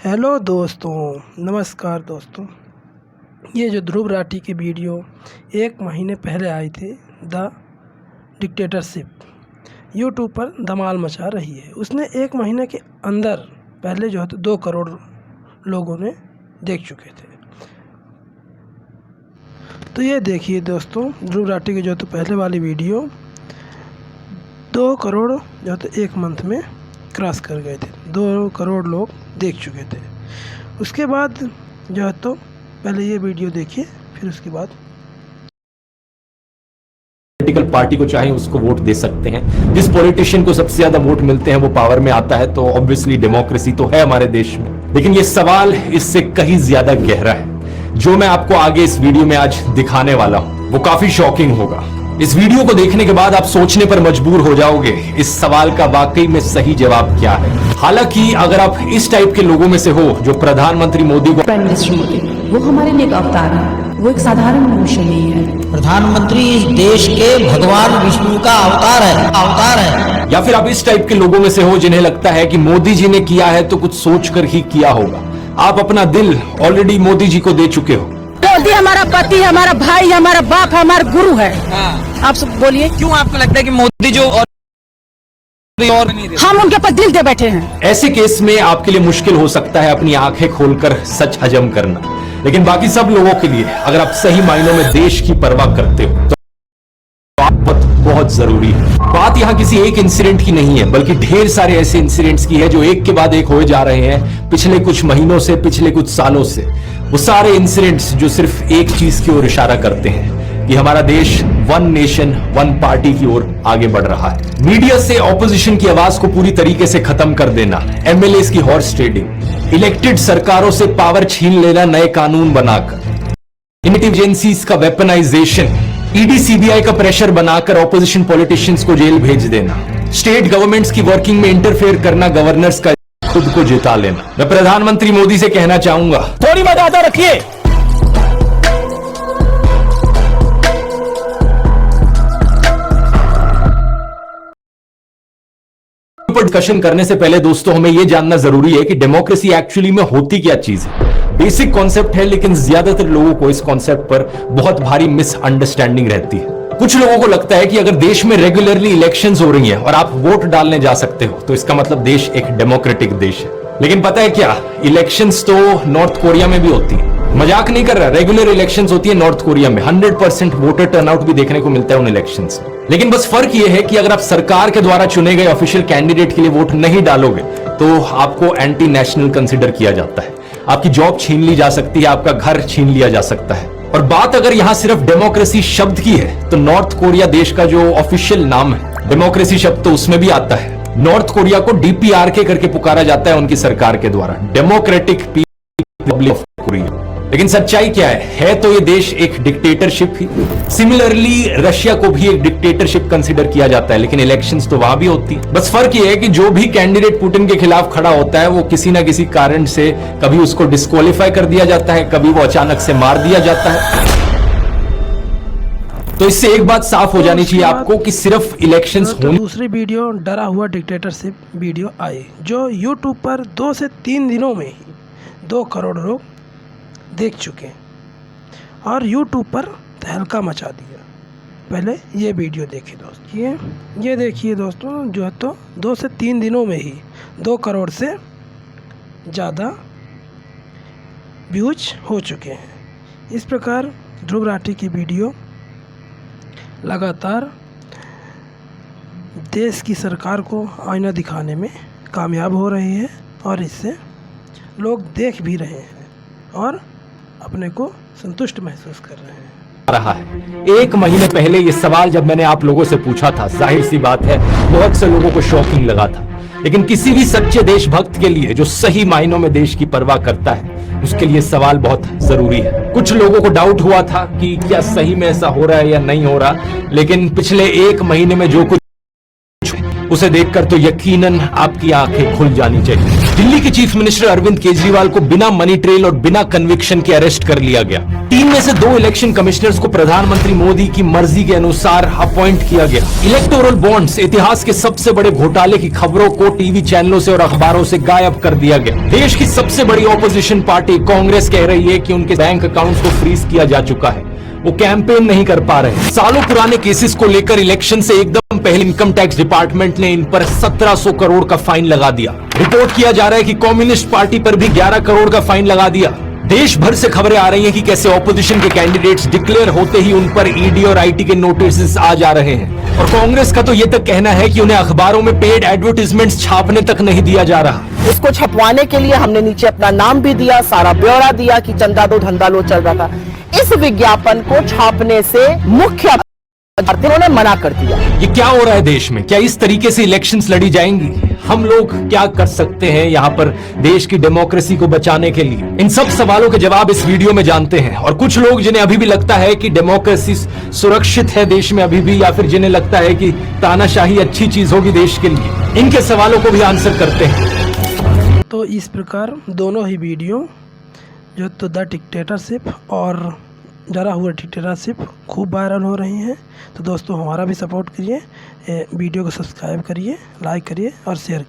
Hello दोस्तों, नमस्कार दोस्तों। ये जो ध्रुव राठी की वीडियो 1 महीने पहले आई थी, द डिक्टेटरशिप, यूट्यूब पर धमाल मचा रही है। उसने 1 महीने के अंदर पहले जो है तो 2 करोड़ लोगों ने देख चुके थे। तो ये देखिए दोस्तों, ध्रुव राठी की जो तो पहले वाली वीडियो 2 करोड़ जो तो 1 मंथ में क्रॉस कर गए थे। 2 करोड़ लोग देख चुके थे। उसके बाद जो है तो पहले ये वीडियो देखिए, फिर उसके बाद पॉलिटिकल पार्टी को चाहे उसको वोट दे सकते हैं। जिस पॉलिटिशियन को सबसे ज्यादा वोट मिलते हैं वो पावर में आता है, तो ऑब्वियसली डेमोक्रेसी तो है हमारे देश में। लेकिन ये सवाल इससे कहीं ज्यादा गहरा है। जो मैं आपको आगे इस वीडियो में आज दिखाने वाला हूं वो काफी शॉकिंग होगा। इस वीडियो को देखने के बाद आप सोचने पर मजबूर हो जाओगे इस सवाल का वाकई में सही जवाब क्या है। हालांकि अगर आप इस टाइप के लोगों में से हो जो प्रधानमंत्री मोदी को प्राइम मिनिस्टर मोदी, वो हमारे लिए एक अवतार है, वो एक साधारण मनुष्य नहीं है। प्रधानमंत्री इस देश के भगवान विष्णु का अवतार है। या फिर आप इस टाइप के लोगों में से हो जिन्हें लगता है कि मोदी जी ने किया है तो कुछ सोचकर ही किया होगा। आप अपना दिल ऑलरेडी मोदी जी को दे चुके हो। मोदी हमारा पति, हमारा भाई, हमारा बाप, हमारा गुरु है। आप सब बोलिए, क्यों आपको लगता है कि मोदी जो और हम उनके ऊपर दिल दे बैठे हैं। ऐसे केस में आपके लिए मुश्किल हो सकता है अपनी आंखें खोलकर सच हजम करना, लेकिन बाकी सब लोगों के लिए अगर आप सही मायनों में देश की परवाह करते हो तो आप बहुत जरूरी है। बात यहाँ किसी एक इंसिडेंट की नहीं है, बल्कि ढेर सारे ऐसे इंसिडेंट्स की है जो एक के बाद एक होए जा रहे हैं पिछले कुछ महीनों से, पिछले कुछ सालों से। वो सारे इंसिडेंट्स जो सिर्फ एक चीज की ओर इशारा करते हैं कि हमारा देश वन नेशन वन पार्टी की ओर आगे बढ़ रहा है। मीडिया से ऑपोजिशन की आवाज को पूरी तरीके से खत्म कर देना, एमएलए की हॉर्स ट्रेडिंग, इलेक्टेड सरकारों से पावर छीन लेना नए कानून बनाकर, एजेंसीज का वेपनाइजेशन, ईडी सीबीआई का प्रेशर बनाकर ऑपोजिशन पॉलिटिशियंस को जेल भेज देना, स्टेट गवर्नमेंट्स की वर्किंग में इंटरफेयर करना, गवर्नर्स का खुद को जिता लेना। मैं प्रधानमंत्री मोदी से कहना चाहूंगा, थोड़ी मर्यादा रखिए। डिस्कशन करने से पहले दोस्तों हमें यह जानना जरूरी है कि डेमोक्रेसी एक्चुअली में होती क्या चीज है। बेसिक कॉन्सेप्ट है, लेकिन ज्यादातर लोगों को इस कॉन्सेप्ट पर बहुत भारी मिसअंडरस्टैंडिंग रहती है। कुछ लोगों को लगता है कि अगर देश में रेगुलरली इलेक्शंस हो रही हैं और आप वोट डालने जा सकते हो तो इसका मतलब देश एक डेमोक्रेटिक देश है। लेकिन पता है क्या, इलेक्शंस तो नॉर्थ कोरिया में भी होती है। मजाक नहीं कर रहा, रेगुलर इलेक्शंस होती है नॉर्थ कोरिया में। 100% वोटर टर्नआउट भी देखने को मिलता है उन इलेक्शंस में। लेकिन बस फर्क यह है कि अगर आप सरकार के द्वारा चुने गए ऑफिशियल कैंडिडेट के लिए वोट नहीं डालोगे तो आपको एंटी नेशनल कंसिडर किया जाता है, आपकी जॉब छीन ली जा सकती है, आपका घर छीन लिया जा सकता है। और बात अगर यहां सिर्फ डेमोक्रेसी शब्द की है तो नॉर्थ कोरिया देश का जो ऑफिशियल नाम है, डेमोक्रेसी शब्द तो उसमें भी आता है। नॉर्थ कोरिया को डीपीआरके करके पुकारा जाता है उनकी सरकार के द्वारा, डेमोक्रेटिक रिपब्लिक ऑफ कोरिया। लेकिन सच्चाई क्या है तो ये देश एक डिक्टेटरशिप ही। सिमिलरली रशिया को भी एक डिक्टेटरशिप कंसीडर किया जाता है, लेकिन इलेक्शंस तो वहां भी होती है। बस फर्क ये है कि जो भी कैंडिडेट पुतिन के खिलाफ खड़ा होता है वो किसी ना किसी कारण से कभी उसको डिस्क्वालीफाई कर दिया जाता है, कभी वो अचानक से मार दिया जाता है। तो इससे एक बात साफ हो जानी चाहिए आपको कि सिर्फ इलेक्शंस तो दूसरी वीडियो डरा हुआ डिक्टेटरशिप वीडियो आई, जो यूट्यूब पर 2 से 3 दिनों में ही 2 करोड़ लोग देख चुके हैं और यूट्यूब पर तहलका मचा दिया। पहले ये वीडियो देखिए दोस्त, ये देखिए दोस्तों, जो है तो 2 से 3 दिनों में ही 2 करोड़ से ज़्यादा व्यूज हो चुके हैं। इस प्रकार ध्रुव राठी की वीडियो लगातार देश की सरकार को आईना दिखाने में कामयाब हो रही है और इससे लोग देख भी रहे हैं और अपने को संतुष्ट महसूस कर रहे हैं। रहा है 1 महीने पहले ये सवाल जब मैंने आप लोगों से पूछा था, जाहिर सी बात है बहुत से लोगों को शॉकिंग लगा था। लेकिन किसी भी सच्चे देशभक्त के लिए जो सही मायनों में देश की परवाह करता है, उसके लिए सवाल बहुत जरूरी है। कुछ लोगों को डाउट हुआ था कि क्या सही में ऐसा हो रहा है या नहीं हो रहा, लेकिन पिछले 1 महीने में जो कुछ उसे देखकर तो यकीनन आपकी आंखें खुल जानी चाहिए। दिल्ली के चीफ मिनिस्टर अरविंद केजरीवाल को बिना मनी ट्रेल और बिना कन्विक्शन के अरेस्ट कर लिया गया। 3 में से 2 इलेक्शन कमिश्नर्स को प्रधानमंत्री मोदी की मर्जी के अनुसार अपॉइंट किया गया। इलेक्टोरल बॉन्ड्स, इतिहास के सबसे बड़े घोटाले की खबरों को टीवी चैनलों से और अखबारों से गायब कर दिया गया। देश की सबसे बड़ी ऑपोजिशन पार्टी कांग्रेस कह रही है कि उनके बैंक अकाउंट्स को फ्रीज किया जा चुका है, वो कैंपेन नहीं कर पा रहे। सालों पुराने केसेस को लेकर इलेक्शन से एकदम पहले इनकम टैक्स डिपार्टमेंट ने इन पर 1700 करोड़ का फाइन लगा दिया। रिपोर्ट किया जा रहा है कि कम्युनिस्ट पार्टी पर भी 11 करोड़ का फाइन लगा दिया। देश भर से खबरें आ रही हैं कि कैसे ऑपोजिशन के कैंडिडेट्स डिक्लेयर होते ही उन पर ईडी और आईटी के नोटिस आ जा रहे हैं। और कांग्रेस का तो यह तक कहना है कि उन्हें अखबारों में पेड एडवर्टाइजमेंट्स छापने तक नहीं दिया जा रहा। इसको छपवाने के लिए हमने नीचे अपना नाम भी दिया, सारा ब्यौरा दिया कि चंदा दो धंधा लो चल रहा था। इस विज्ञापन को छापने से मुख्य उन्होंने मना कर दिया। ये क्या हो रहा है देश में? क्या इस तरीके से इलेक्शंस लड़ी जाएंगी? हम लोग क्या कर सकते हैं यहाँ पर देश की डेमोक्रेसी को बचाने के लिए? इन सब सवालों के जवाब इस वीडियो में जानते हैं। और कुछ लोग जिन्हें अभी भी लगता है कि डेमोक्रेसी सुरक्षित है देश में अभी भी, या फिर जिन्हें लगता है कि तानाशाही अच्छी चीज होगी देश के लिए, इनके सवालों को भी आंसर करते हैं। तो इस प्रकार दोनों ही वीडियो जो तो द डिक्टेटरशिप और जरा हुआ डिक्टेटरशिप खूब वायरल हो रही हैं। तो दोस्तों हमारा भी सपोर्ट करिए, वीडियो को सब्सक्राइब करिए, लाइक करिए और शेयर करिए।